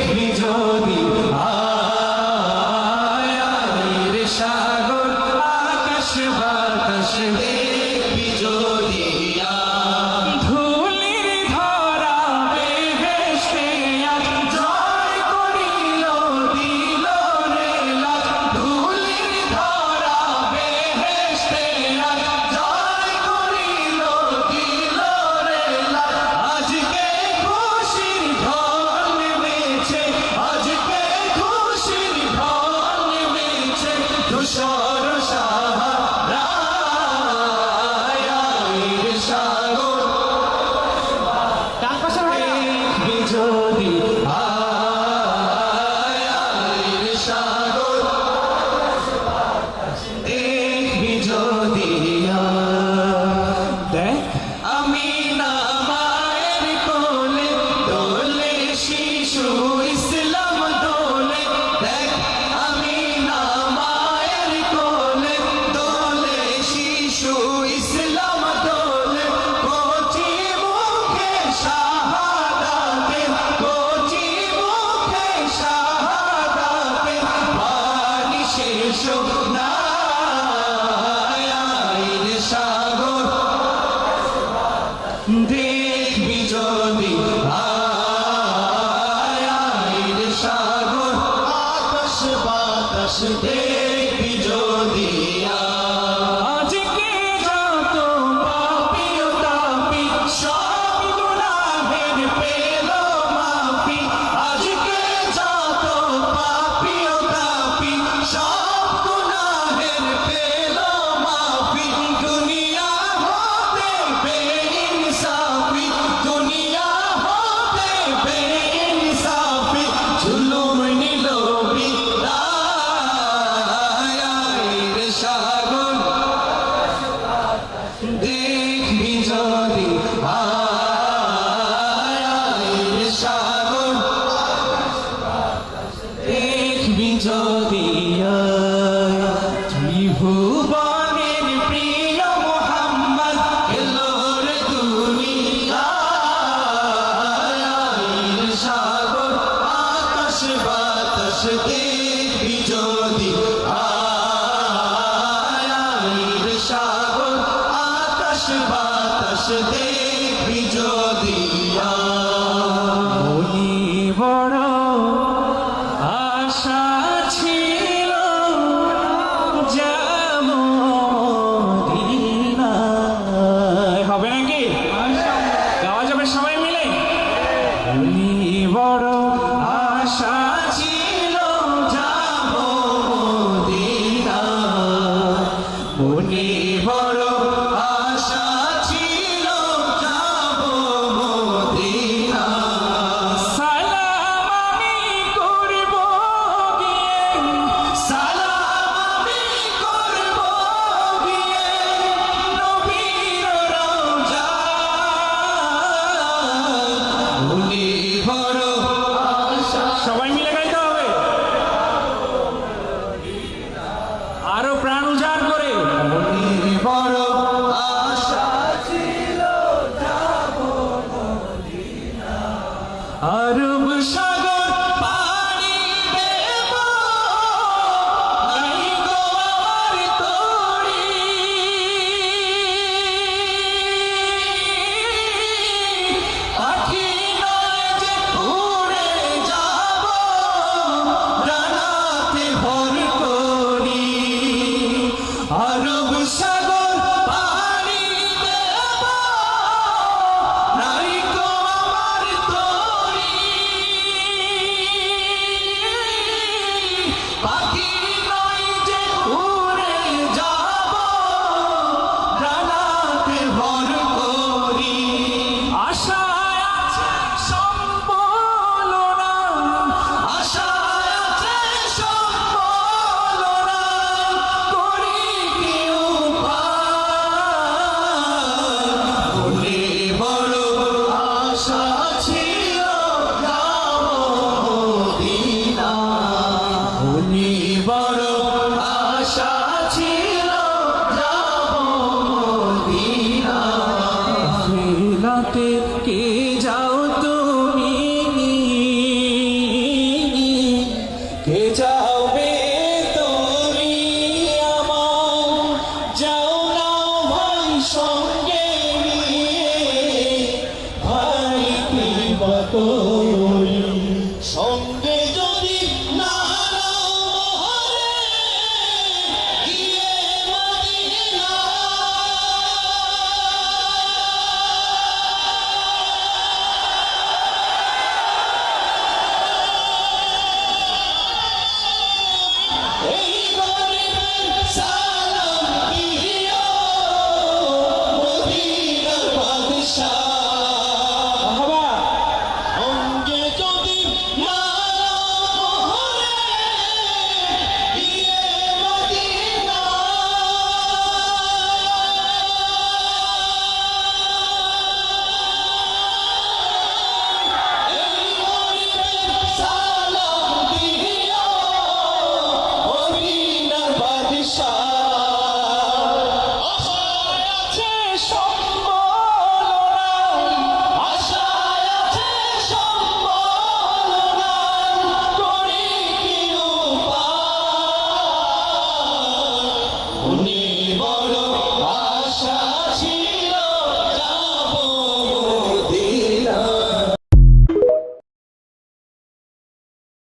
দেখবি যদি আয়ের সাগর আকাশ বাতাস দেখবি যদি ধুলির ধরা বেহেশতে আজ জয় করিল দিল রে লাজ ধুলির ধরা বেহেশতে আজ জয় করিল দিল রে লাজ আজকে খুশির ঢল নেমেছে আজকে খুশির ঢল নেমেছে ধূসর সাহারায়ের সাগর দেখবি যদি আয়ের সাগর দেখবি যদি দেখ আমি না মায়ের কোলে দোলে শিশু ইসলাম দোলে দেখ আমি না মায়ের কোলে দোলে শিশু ইসলাম দোলে কচি মুখে শাহাদাতে কচি মুখে শাহাদাতে বাণী শেষ না আয়ের সাগর দেখবি যদি আয়ের সাগর আকাশ বাতাস দেখবি যদি আজকে যত পাপী ও তাপী সব গুনাহের পেল মাফি আজকে যত পাপী ও তাপী সব গুনাহের পেল মাফি দুনিয়া হতে বেইনসাফি দুনিয়া হতে বেইনসাফি জুলুম নিল বিদায়ের সাগর দেখবি যদি আয়ের সাগর দেখবি যদি ত্রিভুবনের প্রিয় মোহাম্মদ এলোর দুনিয়ার সাগর আকাশ বাতাস দেখবি যদি আয়ের সাগর আকাশ বাতাস দেখবি যদি মনি বড় আশা ছিল যেমন মদিনায় হবে নাকি গাওয়া যাবে সবাই মিলে মনি বড় আশা ছিল যাব মদিনায় মনি বড় আশা ছিল যাব মদিনায় সালাম আমি করব গিয়ে সালাম আমি করব গিয়ে নবীর রওজায় মনি বড় আশা সবাই কে চায়